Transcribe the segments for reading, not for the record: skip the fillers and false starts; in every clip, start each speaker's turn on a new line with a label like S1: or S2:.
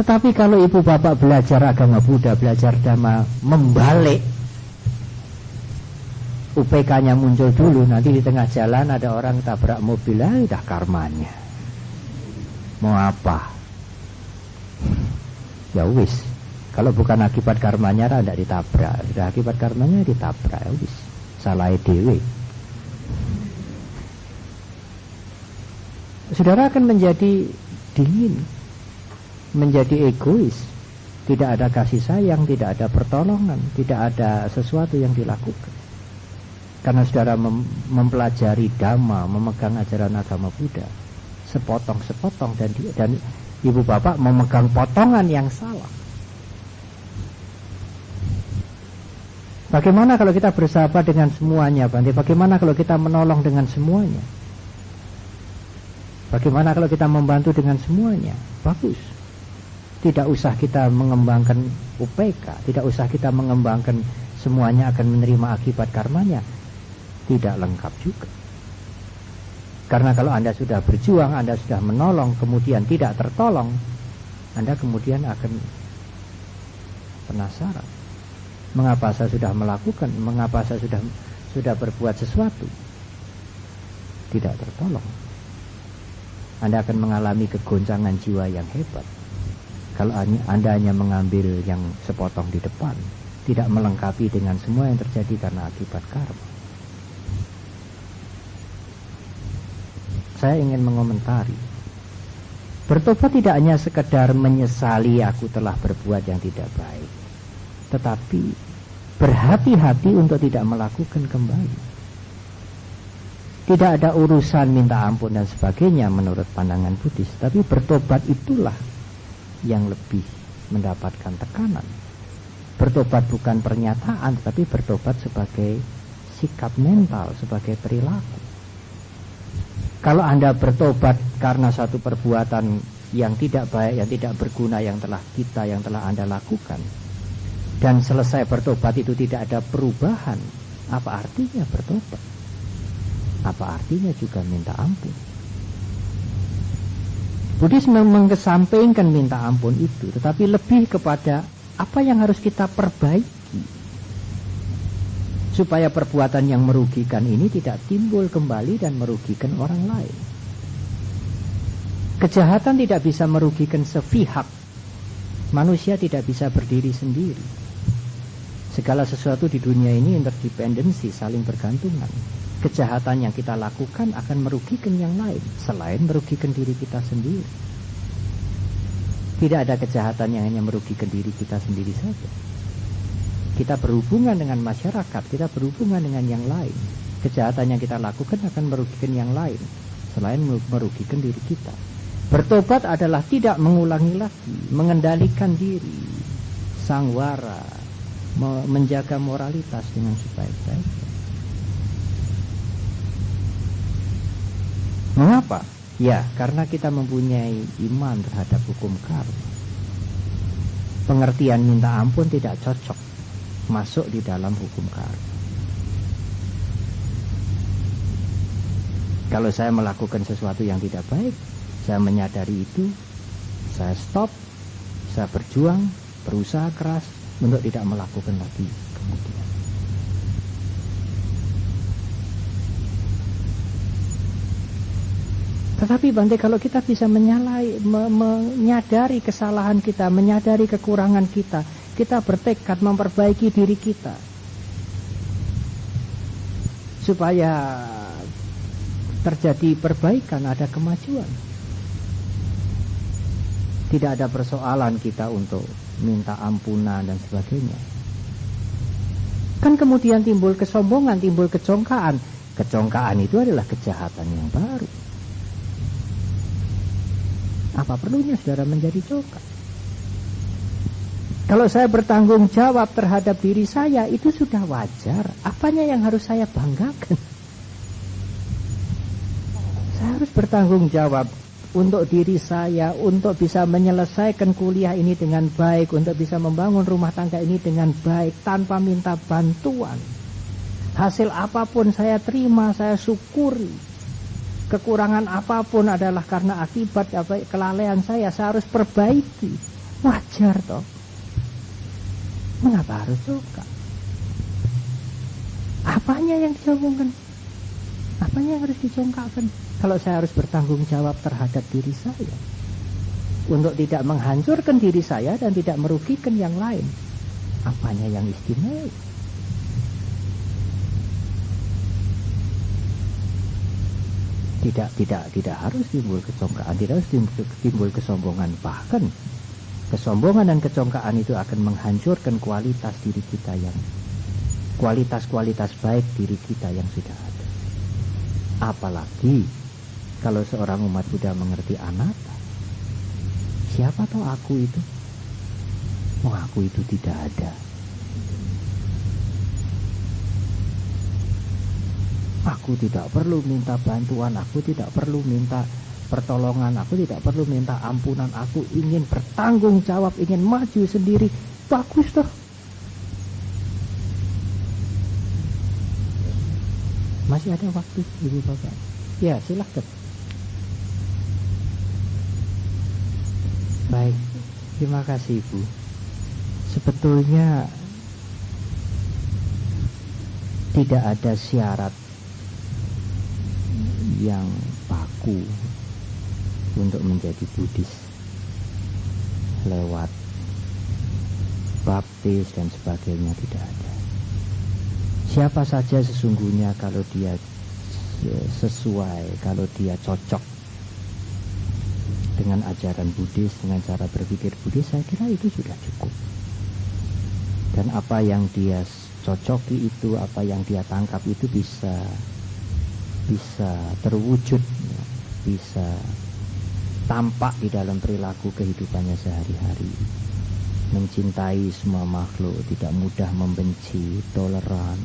S1: Tetapi kalau ibu bapak belajar agama Buddha, belajar Dhamma, membalik, UPK-nya muncul dulu, nanti di tengah jalan ada orang tabrak mobil, udah karmanya. Mau apa? Ya wis, kalau bukan akibat karmanya tidak ditabrak, sudah akibat karmanya ditabrak, ya wis, salah dewe. Saudara akan menjadi dingin, menjadi egois, tidak ada kasih sayang, tidak ada pertolongan, tidak ada sesuatu yang dilakukan. Karena saudara mempelajari Dhamma, memegang ajaran agama Buddha, sepotong-sepotong, dan ibu bapak memegang potongan yang salah. Bagaimana kalau kita bersahabat dengan semuanya, Bante? Bagaimana kalau kita menolong dengan semuanya? Bagaimana kalau kita membantu dengan semuanya? Bagus. Tidak usah kita mengembangkan UPK, tidak usah kita mengembangkan semuanya akan menerima akibat karmanya. Tidak lengkap juga. Karena kalau Anda sudah berjuang, Anda sudah menolong, kemudian tidak tertolong, Anda kemudian akan penasaran. Mengapa saya sudah melakukan, mengapa saya sudah berbuat sesuatu, tidak tertolong. Anda akan mengalami kegoncangan jiwa yang hebat. Kalau Anda hanya mengambil yang sepotong di depan, tidak melengkapi dengan semua yang terjadi karena akibat karma. Saya ingin mengomentari, bertobat tidak hanya sekedar menyesali aku telah berbuat yang tidak baik, tetapi berhati-hati untuk tidak melakukan kembali. Tidak ada urusan minta ampun dan sebagainya menurut pandangan Buddhis, tapi bertobat itulah yang lebih mendapatkan tekanan. Bertobat bukan pernyataan, tetapi bertobat sebagai sikap mental, sebagai perilaku. Kalau Anda bertobat karena satu perbuatan yang tidak baik, yang tidak berguna, yang telah Anda lakukan, dan selesai bertobat itu tidak ada perubahan, apa artinya bertobat? Apa artinya juga minta ampun? Buddhis mengesampingkan minta ampun itu, tetapi lebih kepada apa yang harus kita perbaiki supaya perbuatan yang merugikan ini tidak timbul kembali dan merugikan orang lain. Kejahatan tidak bisa merugikan sepihak. Manusia tidak bisa berdiri sendiri. Segala sesuatu di dunia ini interdependensi, saling bergantungan. Kejahatan yang kita lakukan akan merugikan yang lain selain merugikan diri kita sendiri. Tidak ada kejahatan yang hanya merugikan diri kita sendiri saja. Kita berhubungan dengan masyarakat, kita berhubungan dengan yang lain. Kejahatan yang kita lakukan akan merugikan yang lain selain merugikan diri kita. Bertobat adalah tidak mengulangi lagi, mengendalikan diri, sangwara, menjaga moralitas dengan sebaik-baiknya. Mengapa? Ya, karena kita mempunyai iman terhadap hukum karma. Pengertian minta ampun tidak cocok masuk di dalam hukum karma. Kalau saya melakukan sesuatu yang tidak baik, saya menyadari itu, saya stop, saya berjuang, berusaha keras untuk tidak melakukan lagi kemudian. Tetapi Bante, kalau kita bisa menyadari kesalahan kita, menyadari kekurangan kita, kita bertekad memperbaiki diri kita supaya terjadi perbaikan, ada kemajuan. Tidak ada persoalan kita untuk minta ampunan dan sebagainya. Kan kemudian timbul kesombongan, timbul kecongkaan. Kecongkaan itu adalah kejahatan yang baru. Apa perlunya saudara menjadi congkak? Kalau saya bertanggung jawab terhadap diri saya, itu sudah wajar. Apanya yang harus saya banggakan? Saya harus bertanggung jawab untuk diri saya, untuk bisa menyelesaikan kuliah ini dengan baik, untuk bisa membangun rumah tangga ini dengan baik, tanpa minta bantuan. Hasil apapun saya terima, saya syukuri. Kekurangan apapun adalah karena akibat kelalaian saya harus perbaiki. Wajar toh. Mengapa harus congkak? Apanya yang disombongkan? Apanya yang harus dicongkakkan? Kalau saya harus bertanggung jawab terhadap diri saya, untuk tidak menghancurkan diri saya dan tidak merugikan yang lain, apanya yang istimewa? Tidak harus timbul kecongkaan, tidak harus timbul kesombongan. Bahkan kesombongan dan kecongkaan itu akan menghancurkan kualitas diri kita, yang kualitas baik diri kita yang sudah ada. Apalagi kalau seorang umat Buddha mengerti anatta. Siapa tahu aku itu? Aku itu tidak ada. Aku tidak perlu minta bantuan, aku tidak perlu minta pertolongan, aku tidak perlu minta ampunan. Aku ingin bertanggung jawab, ingin maju sendiri. Bagus toh. Masih ada waktu, Ibu Bapak? Ya, silahkan. Baik, terima kasih Ibu. Sebetulnya tidak ada syarat yang baku untuk menjadi Buddhis lewat baptis dan sebagainya, tidak ada. Siapa saja sesungguhnya kalau dia sesuai, kalau dia cocok dengan ajaran Buddhis, dengan cara berpikir Buddhis, saya kira itu sudah cukup. Dan apa yang dia cocoki itu, apa yang dia tangkap itu bisa terwujud, bisa tampak di dalam perilaku kehidupannya sehari-hari. Mencintai semua makhluk, tidak mudah membenci, toleran,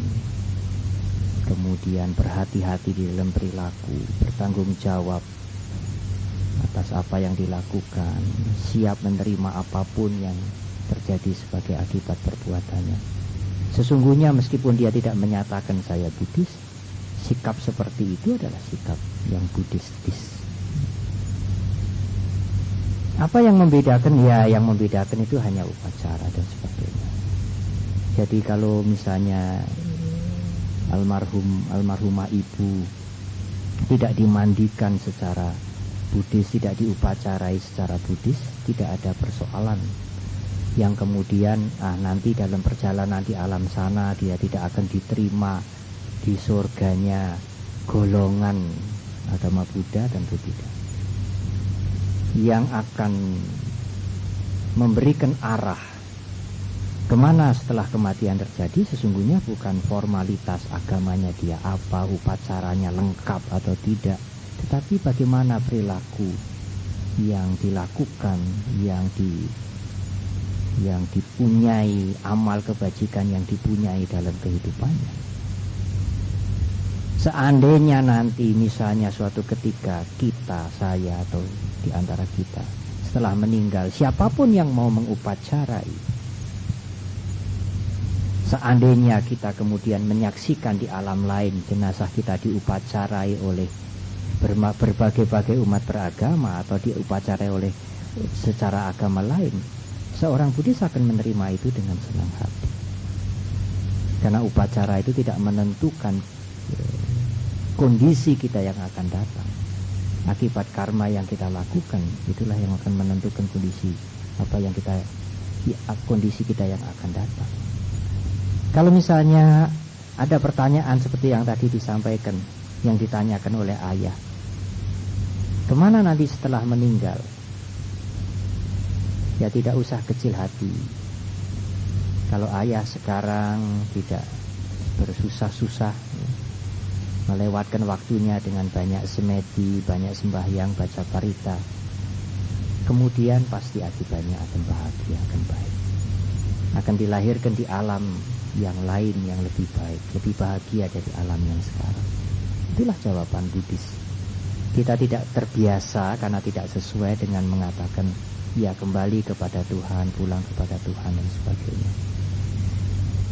S1: kemudian berhati-hati di dalam perilaku, bertanggung jawab atas apa yang dilakukan, siap menerima apapun yang terjadi sebagai akibat perbuatannya. Sesungguhnya meskipun dia tidak menyatakan saya Buddhis, sikap seperti itu adalah sikap yang Buddhistis. Apa yang membedakan? Ya, yang membedakan itu hanya upacara dan sebagainya. Jadi kalau misalnya almarhumah ibu tidak dimandikan secara Buddhis, tidak diupacarai secara Buddhis, tidak ada persoalan yang kemudian nanti dalam perjalanan di alam sana dia tidak akan diterima di surganya golongan agama Buddha, tentu tidak. Yang akan memberikan arah kemana setelah kematian terjadi sesungguhnya bukan formalitas agamanya dia apa, upacaranya lengkap atau tidak, tetapi bagaimana perilaku yang dilakukan, yang dipunyai, amal kebajikan yang dipunyai dalam kehidupannya. Seandainya nanti misalnya suatu ketika kita, saya atau di antara kita setelah meninggal, siapapun yang mau mengupacarai, seandainya kita kemudian menyaksikan di alam lain jenazah kita diupacarai oleh berbagai-bagai umat beragama atau diupacarai oleh secara agama lain, seorang Buddhis akan menerima itu dengan senang hati. Karena upacara itu tidak menentukan kondisi kita yang akan datang. Akibat karma yang kita lakukan, itulah yang akan menentukan kondisi kita yang akan datang. Kalau misalnya ada pertanyaan seperti yang tadi disampaikan, yang ditanyakan oleh ayah, kemana nanti setelah meninggal? Ya tidak usah kecil hati. Kalau ayah sekarang tidak bersusah-susah melewatkan waktunya dengan banyak semedi, banyak sembahyang, baca parita, kemudian pasti akibatnya akan bahagia, akan baik, akan dilahirkan di alam yang lain yang lebih baik, lebih bahagia dari alam yang sekarang. Itulah jawaban Buddhis. Kita tidak terbiasa karena tidak sesuai dengan mengatakan ya kembali kepada Tuhan, pulang kepada Tuhan dan sebagainya.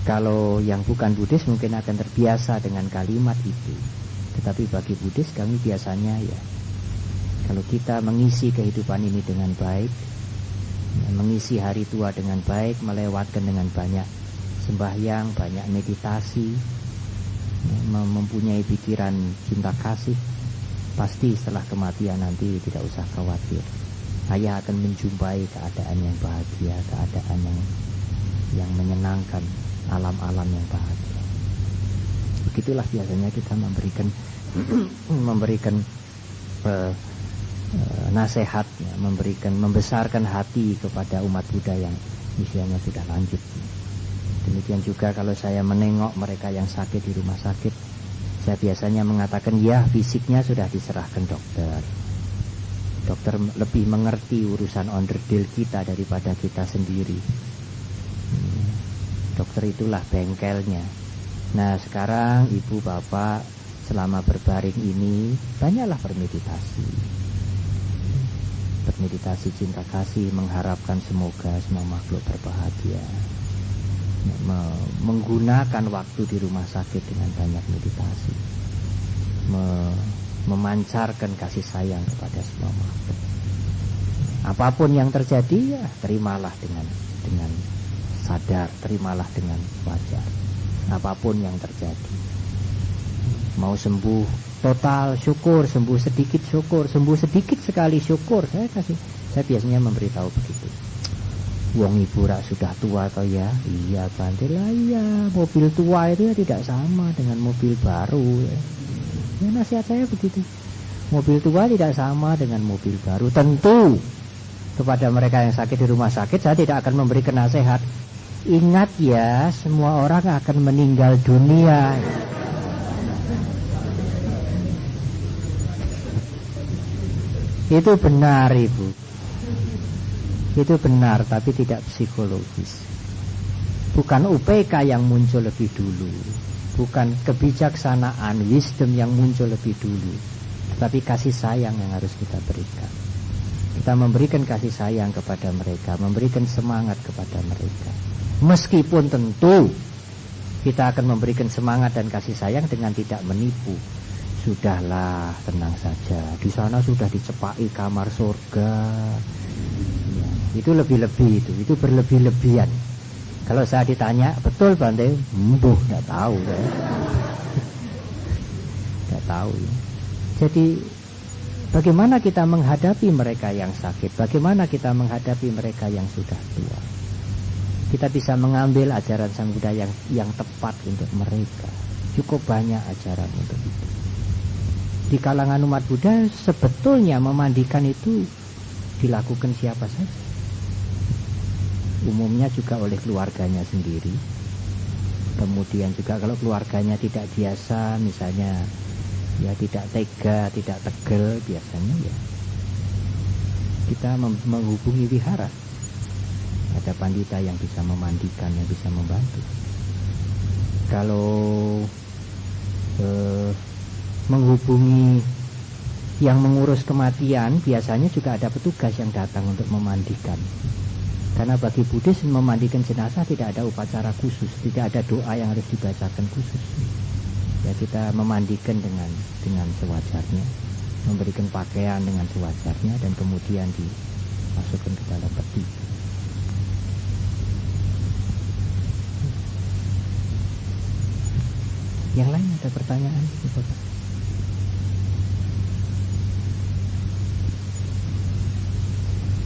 S1: Kalau yang bukan Buddhis mungkin akan terbiasa dengan kalimat itu. Tetapi bagi Buddhis kami biasanya ya, kalau kita mengisi kehidupan ini dengan baik, mengisi hari tua dengan baik, melewatkan dengan banyak sembahyang, banyak meditasi, mempunyai pikiran cinta kasih, pasti setelah kematian nanti tidak usah khawatir. Saya akan menjumpai keadaan yang bahagia, keadaan yang menyenangkan, alam-alam yang bahagia. Begitulah biasanya kita memberikan nasihat, membesarkan hati kepada umat Buddha yang usianya sudah lanjut. Demikian juga kalau saya menengok mereka yang sakit di rumah sakit, saya biasanya mengatakan, ya, fisiknya sudah diserahkan dokter. Dokter lebih mengerti urusan onderdil kita daripada kita sendiri. Dokter itulah bengkelnya. Nah, sekarang ibu bapak selama berbaring ini banyaklah bermeditasi. Bermeditasi cinta kasih, mengharapkan semoga semua makhluk berbahagia. Menggunakan waktu di rumah sakit dengan banyak meditasi, memancarkan kasih sayang kepada semua makhluk. Apapun yang terjadi, ya terimalah dengan sadar, terimalah dengan wajar. Apapun yang terjadi, mau sembuh total syukur, sembuh sedikit syukur, sembuh sedikit sekali syukur. Saya biasanya memberitahu begitu. Wong ibu rak sudah tua atau ya? Iya Bante lah, iya. Mobil tua itu ya tidak sama dengan mobil baru. Ya, nasihat saya begitu. Mobil tua tidak sama dengan mobil baru. Tentu kepada mereka yang sakit di rumah sakit, saya tidak akan memberikan nasihat. Ingat ya, semua orang akan meninggal dunia. Itu benar ibu. Itu benar, tapi tidak psikologis. Bukan UPK yang muncul lebih dulu, bukan kebijaksanaan, wisdom yang muncul lebih dulu, tetapi kasih sayang yang harus kita berikan. Kita memberikan kasih sayang kepada mereka, memberikan semangat kepada mereka. Meskipun tentu kita akan memberikan semangat dan kasih sayang dengan tidak menipu. Sudahlah, tenang saja. Di sana sudah dicepaki kamar surga. Ya, itu lebih-lebih itu berlebih-lebihan. Kalau saya ditanya, betul Bante? Tidak tahu ya. Tidak tahu ya. Jadi bagaimana kita menghadapi mereka yang sakit? Bagaimana kita menghadapi mereka yang sudah tua? Kita bisa mengambil ajaran Sang Buddha yang tepat untuk mereka. Cukup banyak ajaran untuk itu. Di kalangan umat Buddha sebetulnya memandikan itu dilakukan siapa saja. Umumnya juga oleh keluarganya sendiri. Kemudian juga kalau keluarganya tidak biasa, misalnya ya tidak tega, tidak tegel, biasanya ya kita menghubungi wihara. Ada pandita yang bisa memandikan, yang bisa membantu. Kalau menghubungi yang mengurus kematian, biasanya juga ada petugas yang datang untuk memandikan. Karena bagi Buddhis memandikan jenazah tidak ada upacara khusus, tidak ada doa yang harus dibacakan khusus. Ya, kita memandikan dengan sewajarnya, memberikan pakaian dengan sewajarnya, dan kemudian dimasukkan ke dalam peti. Yang lain ada pertanyaan?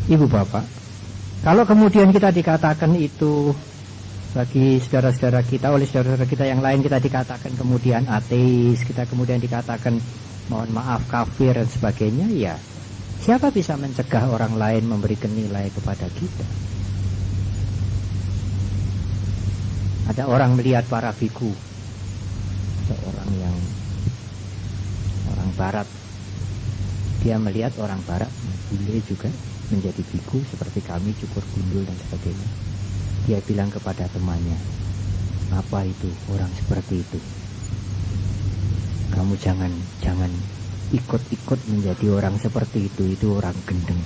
S1: Ibu bapak, kalau kemudian kita dikatakan itu bagi saudara-saudara kita, oleh saudara-saudara kita yang lain kita dikatakan kemudian ateis, kita kemudian dikatakan mohon maaf kafir dan sebagainya, ya siapa bisa mencegah orang lain memberikan nilai kepada kita? Ada orang melihat para biku, seorang orang barat, dia melihat orang barat bule juga menjadi biku seperti kami, cukur gundul dan sebagainya. Dia bilang kepada temannya, apa itu orang seperti itu? Kamu jangan ikut-ikut menjadi orang seperti itu orang gendeng.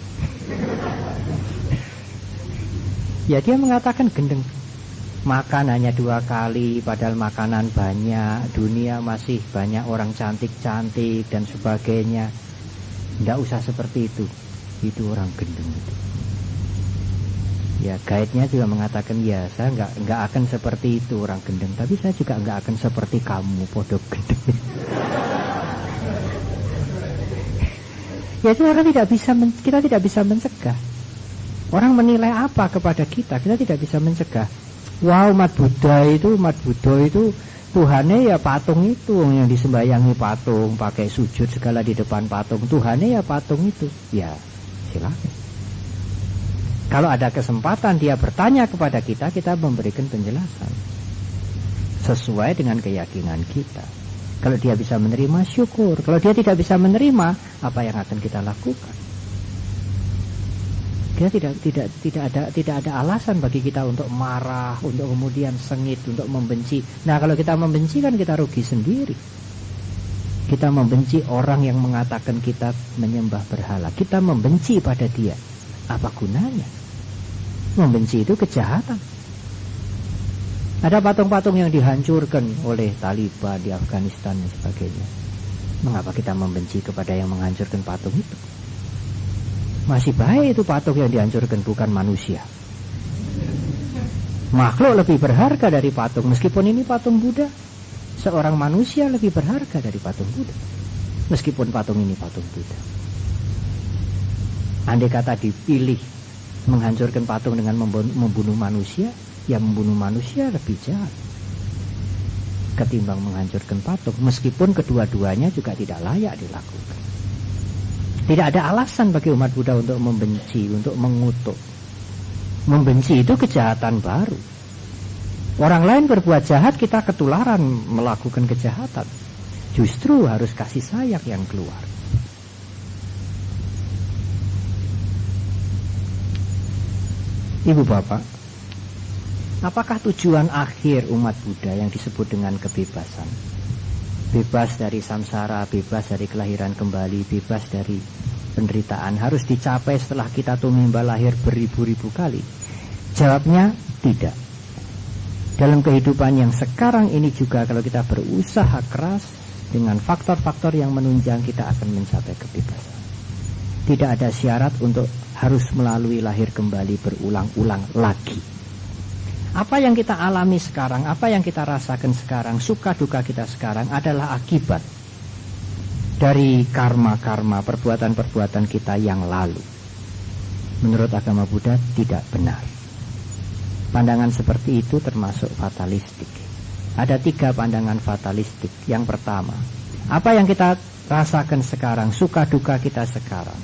S1: Ya dia mengatakan gendeng. Makan hanya 2 kali, padahal makanan banyak, dunia masih banyak orang cantik-cantik dan sebagainya. Tidak usah seperti itu orang gendeng itu. Ya, guide-nya juga mengatakan, ya saya nggak akan seperti itu orang gendeng, tapi saya juga nggak akan seperti kamu podo gendeng. Ya, itu orang kita tidak bisa mencegah. Orang menilai apa kepada kita tidak bisa mencegah. Wow, umat Buddha itu Tuhannya ya patung itu, yang disembayangi patung, pakai sujud segala di depan patung. Tuhannya ya patung itu. Ya, silakan. Kalau ada kesempatan dia bertanya kepada kita, kita memberikan penjelasan sesuai dengan keyakinan kita. Kalau dia bisa menerima, syukur. Kalau dia tidak bisa menerima, apa yang akan kita lakukan? Dia tidak ada alasan bagi kita untuk marah, untuk kemudian sengit, untuk membenci. Nah, kalau kita membenci kan kita rugi sendiri. Kita membenci orang yang mengatakan kita menyembah berhala. Kita membenci pada dia. Apa gunanya? Membenci itu kejahatan. Ada patung-patung yang dihancurkan oleh Taliban di Afghanistan dan sebagainya. Mengapa kita membenci kepada yang menghancurkan patung itu? Masih baik itu patung yang dihancurkan, bukan manusia. Makhluk lebih berharga dari patung. Meskipun ini patung Buddha, seorang manusia lebih berharga dari patung Buddha. Meskipun patung ini patung Buddha. Andai kata dipilih menghancurkan patung dengan membunuh manusia, ya membunuh manusia lebih jahat ketimbang menghancurkan patung. Meskipun kedua-duanya juga tidak layak dilakukan. Tidak ada alasan bagi umat Buddha untuk membenci, untuk mengutuk. Membenci itu kejahatan baru. Orang lain berbuat jahat, kita ketularan melakukan kejahatan. Justru harus kasih sayang yang keluar. Ibu bapak, apakah tujuan akhir umat Buddha yang disebut dengan kebebasan? Bebas dari samsara, bebas dari kelahiran kembali, bebas dari penderitaan harus dicapai setelah kita tumimba lahir beribu-ribu kali? Jawabnya tidak. Dalam kehidupan yang sekarang ini juga, kalau kita berusaha keras dengan faktor-faktor yang menunjang, kita akan mencapai kebebasan. Tidak ada syarat untuk harus melalui lahir kembali berulang-ulang lagi. Apa yang kita alami sekarang, apa yang kita rasakan sekarang, suka duka kita sekarang adalah akibat dari karma-karma, perbuatan-perbuatan kita yang lalu. Menurut agama Buddha tidak benar. Pandangan seperti itu termasuk fatalistik. Ada 3 pandangan fatalistik. Yang pertama, apa yang kita rasakan sekarang, suka duka kita sekarang,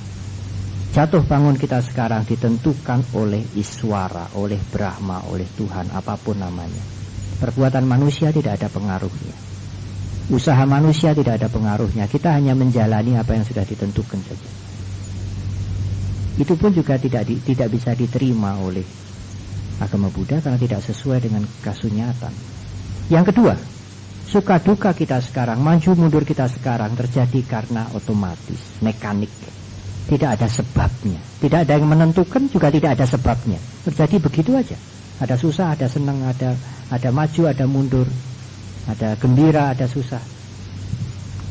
S1: jatuh bangun kita sekarang ditentukan oleh Iswara, oleh Brahma, oleh Tuhan, apapun namanya. Perbuatan manusia tidak ada pengaruhnya. Usaha manusia tidak ada pengaruhnya. Kita hanya menjalani apa yang sudah ditentukan saja. Itu pun juga tidak bisa diterima oleh agama Buddha karena tidak sesuai dengan kasunyatan. Yang kedua, suka duka kita sekarang, maju mundur kita sekarang terjadi karena otomatis, mekanik. Tidak ada sebabnya. Tidak ada yang menentukan, juga tidak ada sebabnya. Terjadi begitu aja. Ada susah, ada senang, ada maju, ada mundur, ada gembira, ada susah.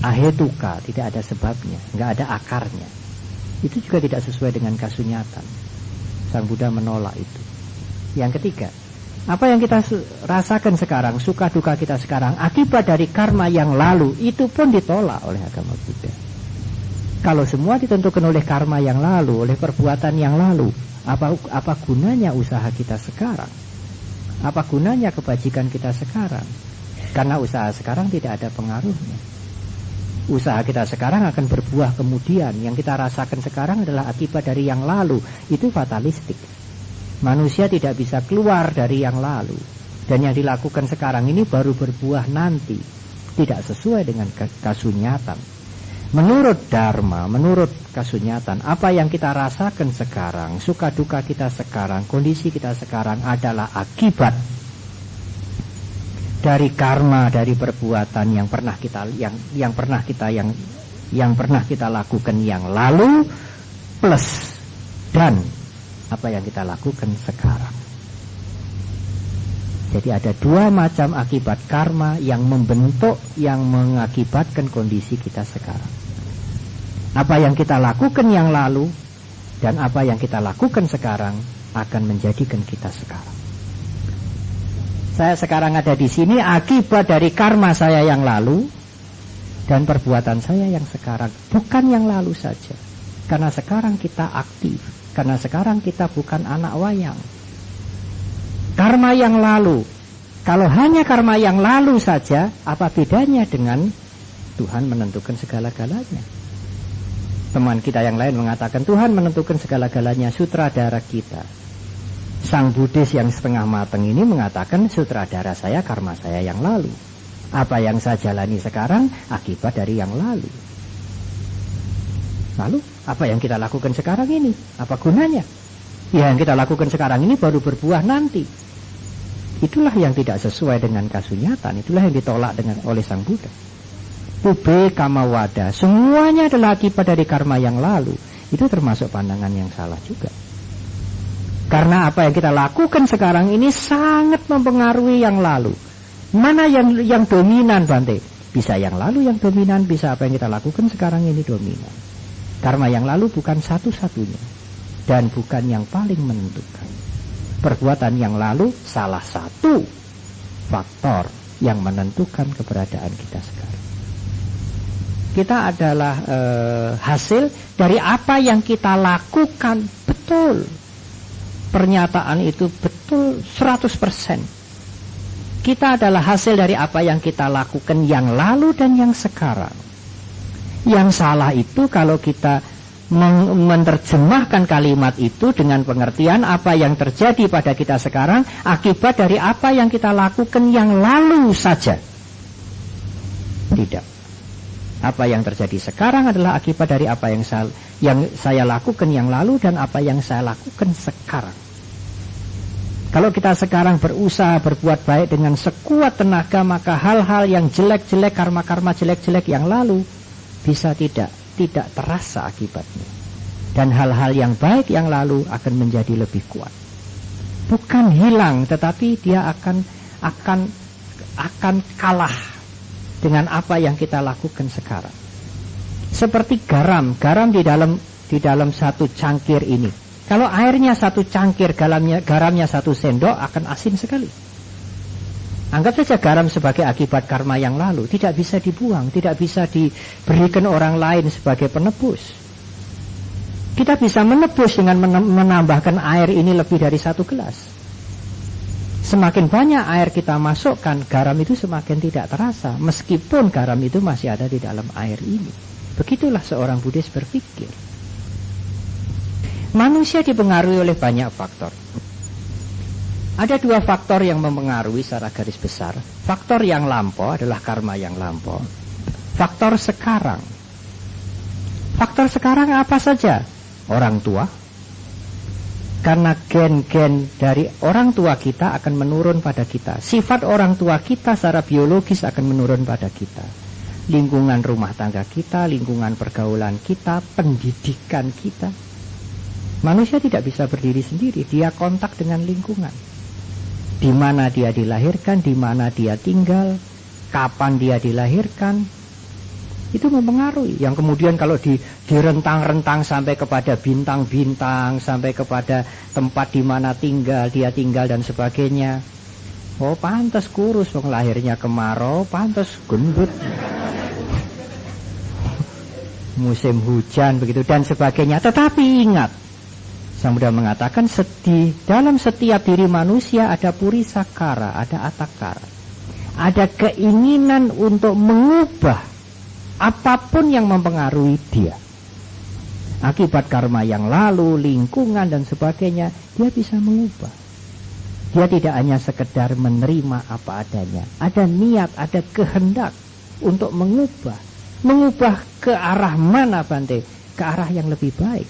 S1: Ahetuka, tidak ada sebabnya, nggak ada akarnya. Itu juga tidak sesuai dengan kasunyatan. Sang Buddha menolak itu. Yang ketiga, apa yang kita rasakan sekarang, suka duka kita sekarang, akibat dari karma yang lalu, itu pun ditolak oleh agama Buddha. Kalau semua ditentukan oleh karma yang lalu, oleh perbuatan yang lalu, apa gunanya usaha kita sekarang? Apa gunanya kebajikan kita sekarang? Karena usaha sekarang tidak ada pengaruhnya. Usaha kita sekarang akan berbuah kemudian. Yang kita rasakan sekarang adalah akibat dari yang lalu. Itu fatalistik. Manusia tidak bisa keluar dari yang lalu. Dan yang dilakukan sekarang ini baru berbuah nanti. Tidak sesuai dengan kasunyatan. Menurut Dharma, menurut kasunyatan, apa yang kita rasakan sekarang, suka duka kita sekarang, kondisi kita sekarang adalah akibat dari karma, dari perbuatan yang pernah kita lakukan yang lalu, plus dan apa yang kita lakukan sekarang. Jadi ada 2 macam akibat karma yang membentuk, yang mengakibatkan kondisi kita sekarang. Apa yang kita lakukan yang lalu dan apa yang kita lakukan sekarang akan menjadikan kita sekarang. Saya sekarang ada di sini akibat dari karma saya yang lalu dan perbuatan saya yang sekarang, bukan yang lalu saja. Karena sekarang kita aktif, karena sekarang kita bukan anak wayang. Karma yang lalu, kalau hanya karma yang lalu saja, apa bedanya dengan Tuhan menentukan segala-galanya? Teman kita yang lain mengatakan Tuhan menentukan segala-galanya, sutradara kita. Sang Buddhis yang setengah mateng ini mengatakan sutradara saya karma saya yang lalu. Apa yang saya jalani sekarang akibat dari yang lalu. Lalu apa yang kita lakukan sekarang ini? Apa gunanya? Ya, yang kita lakukan sekarang ini baru berbuah nanti. Itulah yang tidak sesuai dengan kasunyatan. Itulah yang ditolak oleh Sang Buddha. Ube kamawada, semuanya adalah akibat dari karma yang lalu. Itu termasuk pandangan yang salah juga. Karena apa yang kita lakukan sekarang ini sangat mempengaruhi yang lalu. Mana yang dominan, Bante? Bisa yang lalu yang dominan, bisa apa yang kita lakukan sekarang ini dominan. Karma yang lalu bukan satu-satunya dan bukan yang paling menentukan. Perbuatan yang lalu salah satu faktor yang menentukan keberadaan kita sekarang. Kita adalah hasil dari apa yang kita lakukan. Betul. Pernyataan itu betul 100%. Kita adalah hasil dari apa yang kita lakukan yang lalu dan yang sekarang. Yang salah itu kalau kita menerjemahkan kalimat itu dengan pengertian apa yang terjadi pada kita sekarang akibat dari apa yang kita lakukan yang lalu saja. Tidak. Apa yang terjadi sekarang adalah akibat dari apa yang saya lakukan yang lalu dan apa yang saya lakukan sekarang. Kalau kita sekarang berusaha berbuat baik dengan sekuat tenaga, maka hal-hal yang jelek-jelek, karma-karma jelek-jelek yang lalu bisa tidak terasa akibatnya. Dan hal-hal yang baik yang lalu akan menjadi lebih kuat. Bukan hilang, tetapi dia akan kalah dengan apa yang kita lakukan sekarang. Seperti garam di dalam satu cangkir ini. Kalau airnya satu cangkir, garamnya satu sendok, akan asin sekali. Anggap saja garam sebagai akibat karma yang lalu, tidak bisa dibuang, tidak bisa diberikan orang lain sebagai penebus. Kita bisa menebus dengan menambahkan air ini lebih dari 1 gelas. Semakin banyak air kita masukkan, garam itu semakin tidak terasa, meskipun garam itu masih ada di dalam air ini. Begitulah seorang Buddhis berpikir. Manusia dipengaruhi oleh banyak faktor. Ada 2 faktor yang mempengaruhi secara garis besar. Faktor yang lampau adalah karma yang lampau. Faktor sekarang. Faktor sekarang apa saja? Orang tua. Karena gen-gen dari orang tua kita akan menurun pada kita. Sifat orang tua kita secara biologis akan menurun pada kita. Lingkungan rumah tangga kita, lingkungan pergaulan kita, pendidikan kita. Manusia tidak bisa berdiri sendiri, dia kontak dengan lingkungan. Di mana dia dilahirkan, di mana dia tinggal, kapan dia dilahirkan, itu mempengaruhi. Yang kemudian kalau direntang-rentang sampai kepada bintang-bintang, sampai kepada tempat di mana dia tinggal dan sebagainya. Oh, pantas kurus, wong lahirnya kemarau, pantas gendut. Musim hujan begitu dan sebagainya. Tetapi ingat, Sang Buddha mengatakan dalam setiap diri manusia ada purisakara, ada atakara. Ada keinginan untuk mengubah apapun yang mempengaruhi dia. Akibat karma yang lalu, lingkungan dan sebagainya, dia bisa mengubah. Dia tidak hanya sekedar menerima apa adanya. Ada niat, ada kehendak untuk mengubah. Mengubah ke arah mana, Bante? Ke arah yang lebih baik.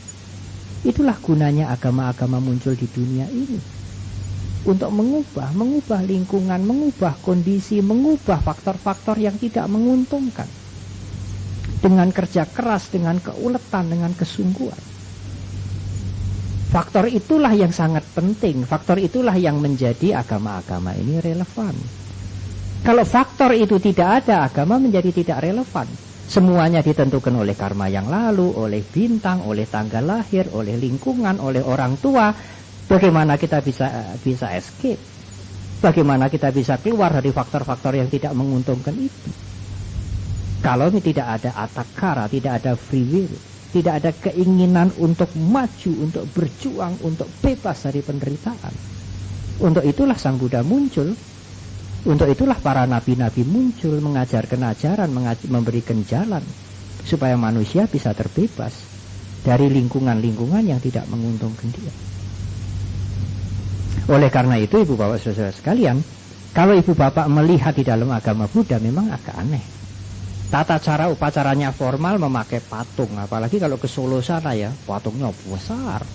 S1: Itulah gunanya agama-agama muncul di dunia ini. Untuk mengubah lingkungan, mengubah kondisi, mengubah faktor-faktor yang tidak menguntungkan. Dengan kerja keras, dengan keuletan, dengan kesungguhan. Faktor itulah yang sangat penting. Faktor itulah yang menjadi agama-agama ini relevan. Kalau faktor itu tidak ada, agama menjadi tidak relevan. Semuanya ditentukan oleh karma yang lalu, oleh bintang, oleh tanggal lahir, oleh lingkungan, oleh orang tua. Bagaimana kita bisa escape? Bagaimana kita bisa keluar dari faktor-faktor yang tidak menguntungkan itu? Kalau tidak ada atakara, tidak ada free will, tidak ada keinginan untuk maju, untuk berjuang, untuk bebas dari penderitaan. Untuk itulah Sang Buddha muncul. Untuk itulah para nabi-nabi muncul, mengajarkan ajaran, memberikan jalan supaya manusia bisa terbebas dari lingkungan-lingkungan yang tidak menguntungkan dia. Oleh karena itu, ibu bapak saudara sekalian, kalau ibu bapak melihat di dalam agama Buddha memang agak aneh. Tata cara upacaranya formal, memakai patung, apalagi kalau ke Solo sana ya, patungnya besar.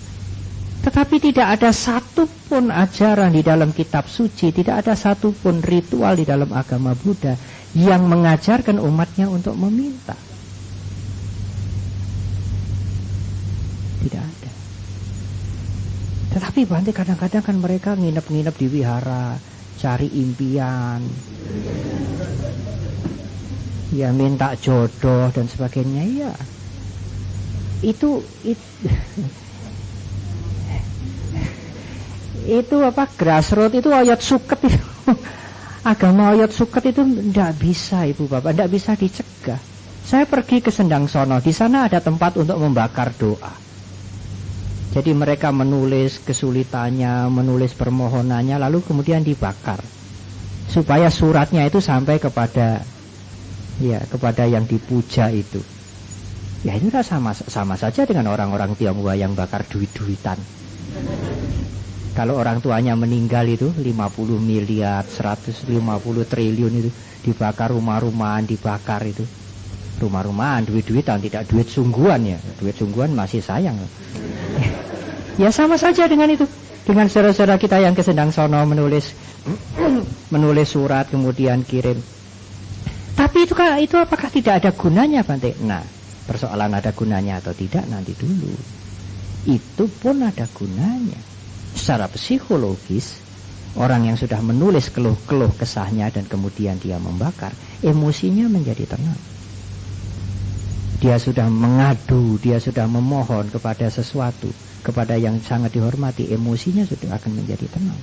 S1: Tetapi tidak ada satupun ajaran di dalam kitab suci, tidak ada satupun ritual di dalam agama Buddha yang mengajarkan umatnya untuk meminta. Tidak ada. Tetapi Bante kadang-kadang kan mereka nginep-nginep di wihara, cari impian, ya minta jodoh dan sebagainya. Ya itu apa, grassroots itu oyot suket itu. Agama oyot suket itu tidak bisa ibu bapak, tidak bisa dicegah. Saya pergi ke Sendang Sono, di sana ada tempat untuk membakar doa. Jadi mereka menulis kesulitannya, menulis permohonannya, lalu kemudian dibakar supaya suratnya itu sampai kepada yang dipuja itu. Ya itu sama saja dengan orang-orang Tionghoa yang bakar duit-duitan. Kalau orang tuanya meninggal itu 50 miliar, 150 triliun itu dibakar, rumah-rumahan dibakar itu. Rumah-rumahan, duit-duitan, tidak duit sungguhan ya. Duit sungguhan masih sayang. Ya sama saja dengan itu. Dengan saudara-saudara kita yang ke Sendang Sono menulis surat kemudian kirim. Tapi itu apakah tidak ada gunanya, Bante? Nah, persoalan ada gunanya atau tidak nanti dulu. Itu pun ada gunanya. Secara psikologis, orang yang sudah menulis keluh-keluh kesahnya dan kemudian dia membakar, emosinya menjadi tenang. Dia sudah mengadu, dia sudah memohon kepada sesuatu, kepada yang sangat dihormati, emosinya sudah akan menjadi tenang.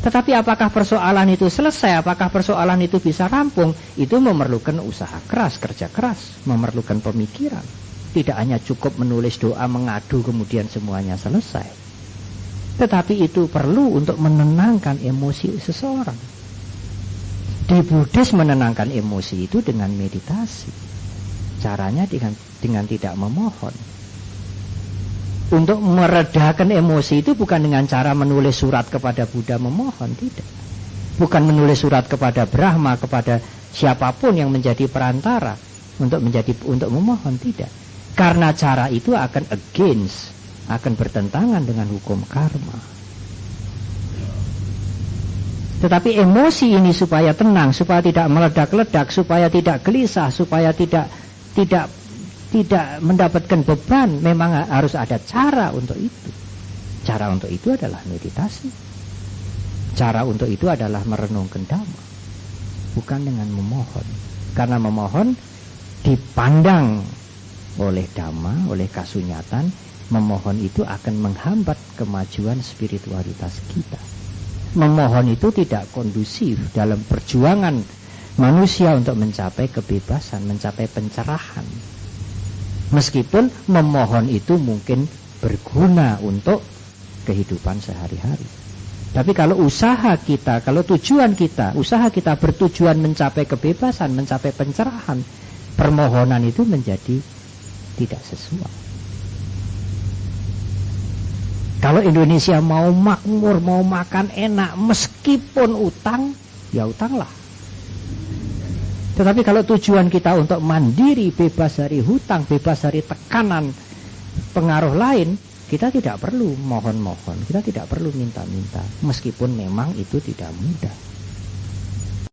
S1: Tetapi apakah persoalan itu selesai, apakah persoalan itu bisa rampung? Itu memerlukan usaha keras, kerja keras, memerlukan pemikiran. Tidak hanya cukup menulis doa, mengadu, kemudian semuanya selesai. Tetapi itu perlu untuk menenangkan emosi seseorang. Di Buddhis menenangkan emosi itu dengan meditasi. Caranya dengan tidak memohon. Untuk meredakan emosi itu bukan dengan cara menulis surat kepada Buddha memohon, tidak. Bukan menulis surat kepada Brahma, kepada siapapun yang menjadi perantara untuk memohon, tidak. Karena cara itu akan bertentangan dengan hukum karma. Tetapi emosi ini supaya tenang, supaya tidak meledak-ledak, supaya tidak gelisah, supaya tidak mendapatkan beban, memang harus ada cara untuk itu. Cara untuk itu adalah meditasi. Cara untuk itu adalah merenungkan Dhamma, bukan dengan memohon. Karena memohon dipandang oleh Dhamma, oleh kasunyatan, memohon itu akan menghambat kemajuan spiritualitas kita. Memohon itu tidak kondusif dalam perjuangan manusia untuk mencapai kebebasan, mencapai pencerahan. Meskipun memohon itu mungkin berguna untuk kehidupan sehari-hari. Tapi kalau usaha kita, kalau tujuan kita, usaha kita bertujuan mencapai kebebasan, mencapai pencerahan, permohonan itu menjadi tidak sesuai. Kalau Indonesia mau makmur, mau makan enak, meskipun utang, ya utanglah. Tetapi kalau tujuan kita untuk mandiri, bebas dari hutang, bebas dari tekanan pengaruh lain, kita tidak perlu mohon-mohon, kita tidak perlu minta-minta, meskipun memang itu tidak mudah.